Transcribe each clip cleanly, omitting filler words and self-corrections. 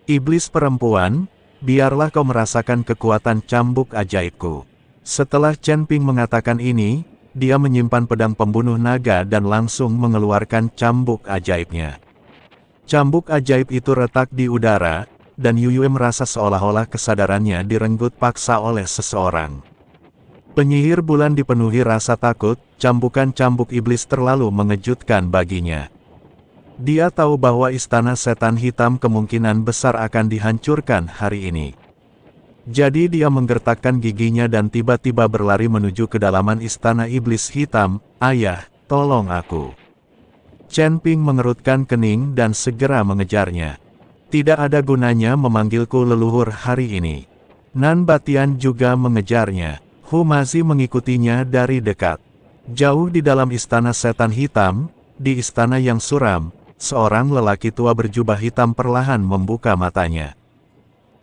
Iblis perempuan, biarlah kau merasakan kekuatan cambuk ajaibku. Setelah Chen Ping mengatakan ini, dia menyimpan pedang pembunuh naga dan langsung mengeluarkan cambuk ajaibnya. Cambuk ajaib itu retak di udara, dan Yuyue merasa seolah-olah kesadarannya direnggut paksa oleh seseorang. Penyihir bulan dipenuhi rasa takut, cambukan cambuk iblis terlalu mengejutkan baginya. Dia tahu bahwa istana setan hitam kemungkinan besar akan dihancurkan hari ini. Jadi dia menggertakkan giginya dan tiba-tiba berlari menuju kedalaman istana iblis hitam. "Ayah, tolong aku." Chen Ping mengerutkan kening dan segera mengejarnya. Tidak ada gunanya memanggilku leluhur hari ini. Nan Batian juga mengejarnya. Hu Mazi mengikutinya dari dekat. Jauh di dalam istana setan hitam, di istana yang suram, seorang lelaki tua berjubah hitam perlahan membuka matanya.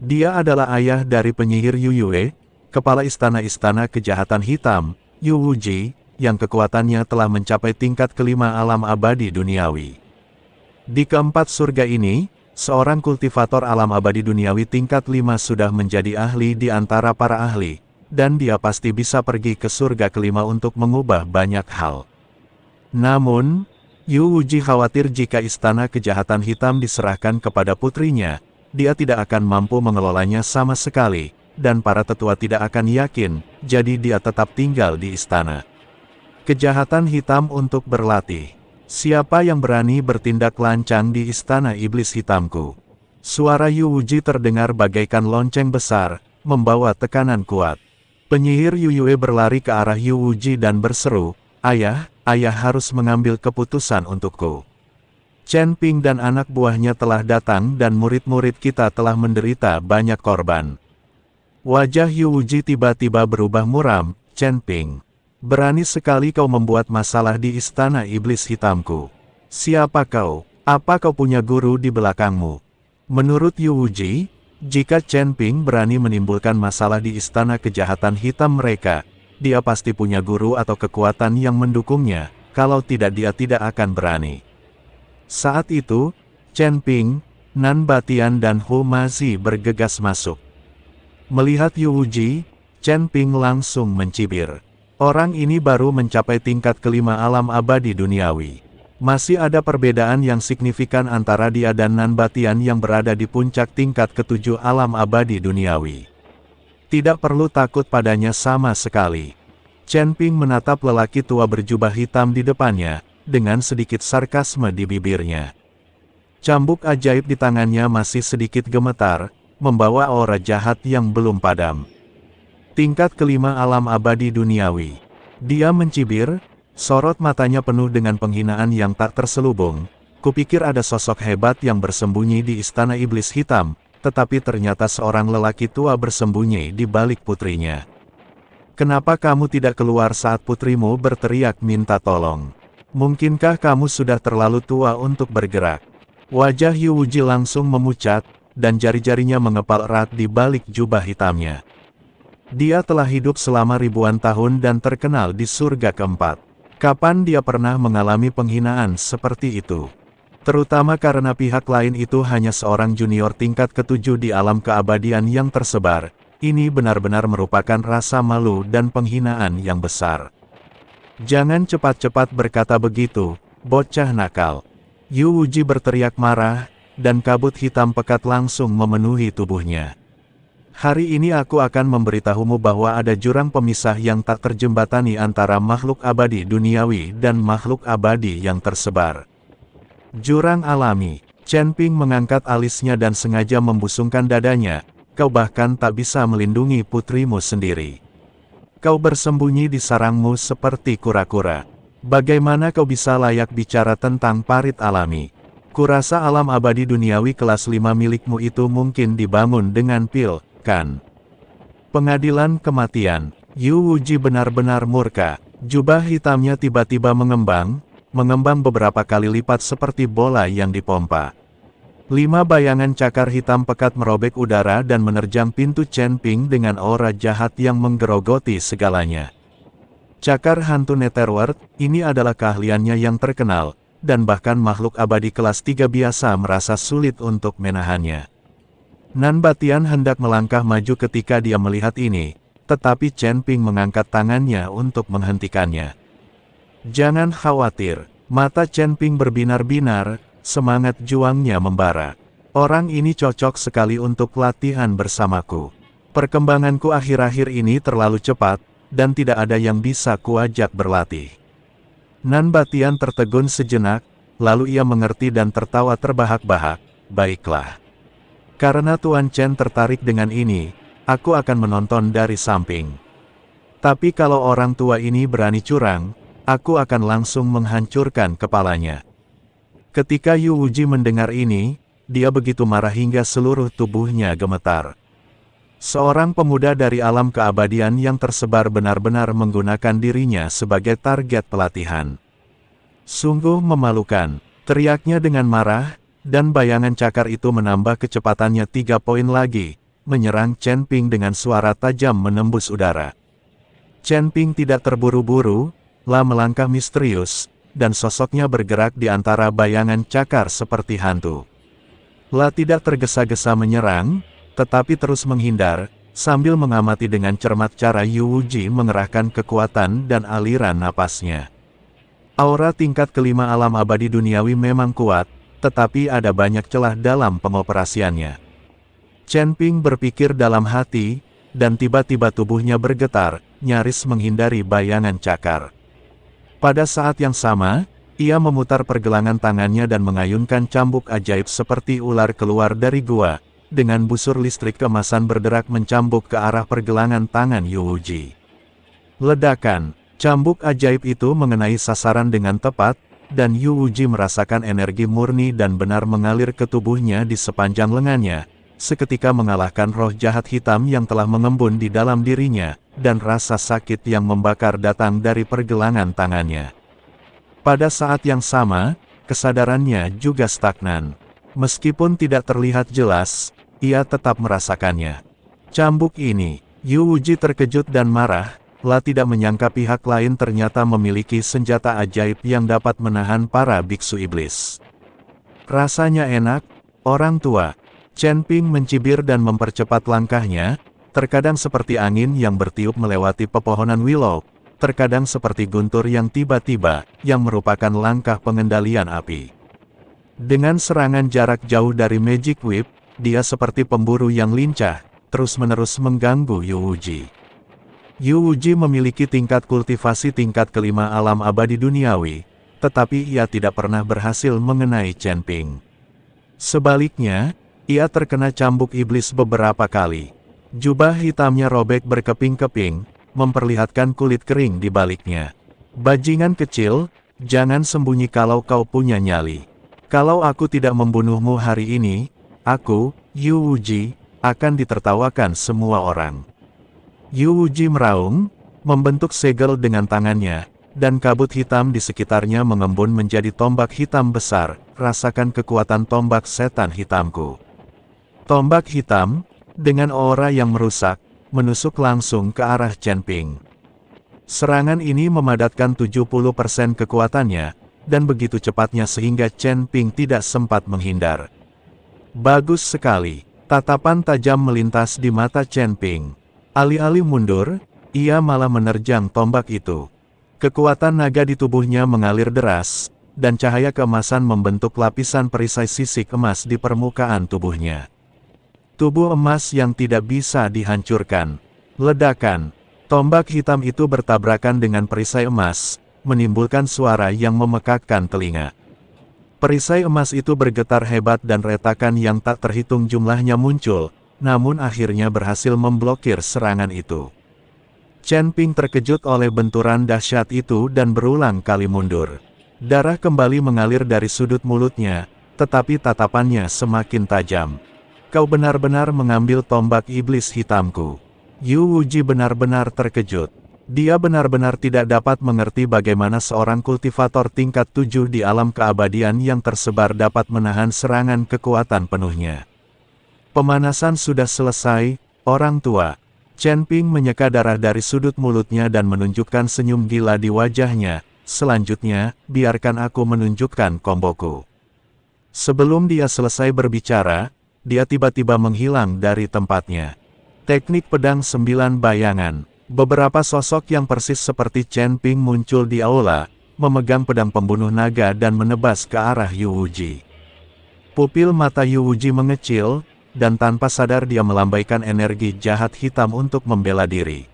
Dia adalah ayah dari penyihir Yuyue, kepala istana-istana kejahatan hitam, Yu Wuji, yang kekuatannya telah mencapai tingkat kelima alam abadi duniawi. Di keempat surga ini, seorang kultivator alam abadi duniawi tingkat 5 sudah menjadi ahli di antara para ahli, dan dia pasti bisa pergi ke surga kelima untuk mengubah banyak hal. Namun, Yu Wuji khawatir jika istana kejahatan hitam diserahkan kepada putrinya, dia tidak akan mampu mengelolanya sama sekali, dan para tetua tidak akan yakin, jadi dia tetap tinggal di istana. Kejahatan hitam untuk berlatih. Siapa yang berani bertindak lancang di istana iblis hitamku? Suara Yu Wuji terdengar bagaikan lonceng besar, membawa tekanan kuat. Penyihir Yuyue berlari ke arah Yu Wuji dan berseru, "Ayah, ayah harus mengambil keputusan untukku. Chen Ping dan anak buahnya telah datang dan murid-murid kita telah menderita banyak korban." Wajah Yu Wuji tiba-tiba berubah muram. "Chen Ping, berani sekali kau membuat masalah di istana iblis hitamku. Siapa kau? Apa kau punya guru di belakangmu?" Menurut Yu Wuji, jika Chen Ping berani menimbulkan masalah di istana kejahatan hitam mereka, dia pasti punya guru atau kekuatan yang mendukungnya, kalau tidak dia tidak akan berani. Saat itu, Chen Ping, Nan Batian dan Hu Mazi bergegas masuk. Melihat Yu Wuji, Chen Ping langsung mencibir. Orang ini baru mencapai tingkat kelima alam abadi duniawi. Masih ada perbedaan yang signifikan antara dia dan Nan Batian yang berada di puncak tingkat ketujuh alam abadi duniawi. Tidak perlu takut padanya sama sekali. Chen Ping menatap lelaki tua berjubah hitam di depannya, dengan sedikit sarkasme di bibirnya. Cambuk ajaib di tangannya masih sedikit gemetar, membawa aura jahat yang belum padam. Tingkat kelima alam abadi duniawi. Dia mencibir. Sorot matanya penuh dengan penghinaan yang tak terselubung. Kupikir ada sosok hebat yang bersembunyi di istana iblis hitam, tetapi ternyata seorang lelaki tua bersembunyi di balik putrinya. Kenapa kamu tidak keluar saat putrimu berteriak minta tolong? Mungkinkah kamu sudah terlalu tua untuk bergerak? Wajah Yu Wuji langsung memucat, dan jari-jarinya mengepal erat di balik jubah hitamnya. Dia telah hidup selama ribuan tahun dan terkenal di surga keempat. Kapan dia pernah mengalami penghinaan seperti itu? Terutama karena pihak lain itu hanya seorang junior tingkat ketujuh di alam keabadian yang tersebar. Ini benar-benar merupakan rasa malu dan penghinaan yang besar. Jangan cepat-cepat berkata begitu, bocah nakal. Yu Wuji berteriak marah, dan kabut hitam pekat langsung memenuhi tubuhnya. Hari ini aku akan memberitahumu bahwa ada jurang pemisah yang tak terjembatani antara makhluk abadi duniawi dan makhluk abadi yang tersebar. Jurang alami. Chen Ping mengangkat alisnya dan sengaja membusungkan dadanya. Kau bahkan tak bisa melindungi putrimu sendiri. Kau bersembunyi di sarangmu seperti kura-kura. Bagaimana kau bisa layak bicara tentang parit alami? Kurasa alam abadi duniawi kelas 5 milikmu itu mungkin dibangun dengan pil, kan? Pengadilan kematian. Yu Wuji benar-benar murka. Jubah hitamnya tiba-tiba mengembang beberapa kali lipat seperti bola yang dipompa. 5 bayangan cakar hitam pekat merobek udara dan menerjang pintu Chen Ping dengan aura jahat yang menggerogoti segalanya. Cakar hantu Netherworld, ini adalah keahliannya yang terkenal, dan bahkan makhluk abadi kelas 3 biasa merasa sulit untuk menahannya. Nan Batian hendak melangkah maju ketika dia melihat ini, tetapi Chen Ping mengangkat tangannya untuk menghentikannya. Jangan khawatir, mata Chen Ping berbinar-binar, semangat juangnya membara. Orang ini cocok sekali untuk latihan bersamaku. Perkembanganku akhir-akhir ini terlalu cepat, dan tidak ada yang bisa kuajak berlatih. Nan Batian tertegun sejenak, lalu ia mengerti dan tertawa terbahak-bahak. Baiklah. Karena Tuan Chen tertarik dengan ini, aku akan menonton dari samping. Tapi kalau orang tua ini berani curang, aku akan langsung menghancurkan kepalanya. Ketika Yu Wuji mendengar ini, dia begitu marah hingga seluruh tubuhnya gemetar. Seorang pemuda dari alam keabadian yang tersebar benar-benar menggunakan dirinya sebagai target pelatihan. Sungguh memalukan, teriaknya dengan marah, dan bayangan cakar itu menambah kecepatannya 3 poin lagi, menyerang Chen Ping dengan suara tajam menembus udara. Chen Ping tidak terburu-buru, melangkah misterius, dan sosoknya bergerak di antara bayangan cakar seperti hantu. Tidak tergesa-gesa menyerang, tetapi terus menghindar, sambil mengamati dengan cermat cara Yu Wuji mengerahkan kekuatan dan aliran napasnya. Aura tingkat kelima alam abadi duniawi memang kuat, tetapi ada banyak celah dalam pengoperasiannya. Chen Ping berpikir dalam hati, dan tiba-tiba tubuhnya bergetar, nyaris menghindari bayangan cakar. Pada saat yang sama, ia memutar pergelangan tangannya dan mengayunkan cambuk ajaib seperti ular keluar dari gua, dengan busur listrik keemasan berderak mencambuk ke arah pergelangan tangan Yu Wuji. Ledakan, cambuk ajaib itu mengenai sasaran dengan tepat, dan Yu Wuji merasakan energi murni dan benar mengalir ke tubuhnya di sepanjang lengannya, seketika mengalahkan roh jahat hitam yang telah mengembun di dalam dirinya, dan rasa sakit yang membakar datang dari pergelangan tangannya. Pada saat yang sama, kesadarannya juga stagnan. Meskipun tidak terlihat jelas, ia tetap merasakannya. Cambuk ini, Yu Wuji terkejut dan marah, tidak menyangka pihak lain ternyata memiliki senjata ajaib yang dapat menahan para biksu iblis. Rasanya enak, orang tua. Chen Ping mencibir dan mempercepat langkahnya, terkadang seperti angin yang bertiup melewati pepohonan willow, terkadang seperti guntur yang tiba-tiba, yang merupakan langkah pengendalian api. Dengan serangan jarak jauh dari Magic Whip, dia seperti pemburu yang lincah, terus-menerus mengganggu Yu Wuji. Yu Wuji memiliki tingkat kultivasi tingkat kelima alam abadi duniawi, tetapi ia tidak pernah berhasil mengenai Chen Ping. Sebaliknya, ia terkena cambuk iblis beberapa kali. Jubah hitamnya robek berkeping-keping, memperlihatkan kulit kering di baliknya. Bajingan kecil, jangan sembunyi kalau kau punya nyali. Kalau aku tidak membunuhmu hari ini, aku, Yu Wuji, akan ditertawakan semua orang. Yu Wuji meraung, membentuk segel dengan tangannya, dan kabut hitam di sekitarnya mengembun menjadi tombak hitam besar. Rasakan kekuatan tombak setan hitamku. Tombak hitam, dengan aura yang merusak, menusuk langsung ke arah Chen Ping. Serangan ini memadatkan 70% kekuatannya, dan begitu cepatnya sehingga Chen Ping tidak sempat menghindar. Bagus sekali, tatapan tajam melintas di mata Chen Ping. Alih-alih mundur, ia malah menerjang tombak itu. Kekuatan naga di tubuhnya mengalir deras, dan cahaya keemasan membentuk lapisan perisai sisik emas di permukaan tubuhnya. Tubuh emas yang tidak bisa dihancurkan. Ledakan, tombak hitam itu bertabrakan dengan perisai emas, menimbulkan suara yang memekakkan telinga. Perisai emas itu bergetar hebat dan retakan yang tak terhitung jumlahnya muncul, namun akhirnya berhasil memblokir serangan itu. Chen Ping terkejut oleh benturan dahsyat itu dan berulang kali mundur. Darah kembali mengalir dari sudut mulutnya, tetapi tatapannya semakin tajam. Kau benar-benar mengambil tombak iblis hitamku. Yu Wuji benar-benar terkejut. Dia benar-benar tidak dapat mengerti bagaimana seorang kultivator tingkat 7 di alam keabadian yang tersebar dapat menahan serangan kekuatan penuhnya. Pemanasan sudah selesai, orang tua. Chen Ping menyeka darah dari sudut mulutnya dan menunjukkan senyum gila di wajahnya. Selanjutnya, biarkan aku menunjukkan komboku. Sebelum dia selesai berbicara, dia tiba-tiba menghilang dari tempatnya. Teknik pedang 9 bayangan. Beberapa sosok yang persis seperti Chen Ping muncul di aula, memegang pedang pembunuh naga dan menebas ke arah Yu Wuji. Pupil mata Yu Wuji mengecil, dan tanpa sadar dia melambaikan energi jahat hitam untuk membela diri.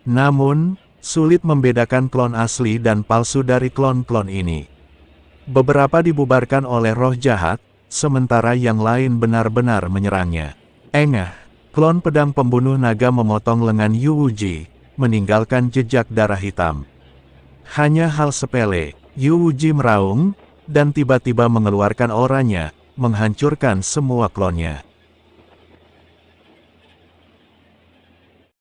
Namun, sulit membedakan klon asli dan palsu dari klon-klon ini. Beberapa dibubarkan oleh roh jahat, sementara yang lain benar-benar menyerangnya. Engah, klon pedang pembunuh naga memotong lengan Yu Wuji, meninggalkan jejak darah hitam. Hanya hal sepele, Yu Wuji meraung, dan tiba-tiba mengeluarkan auranya, menghancurkan semua klonnya.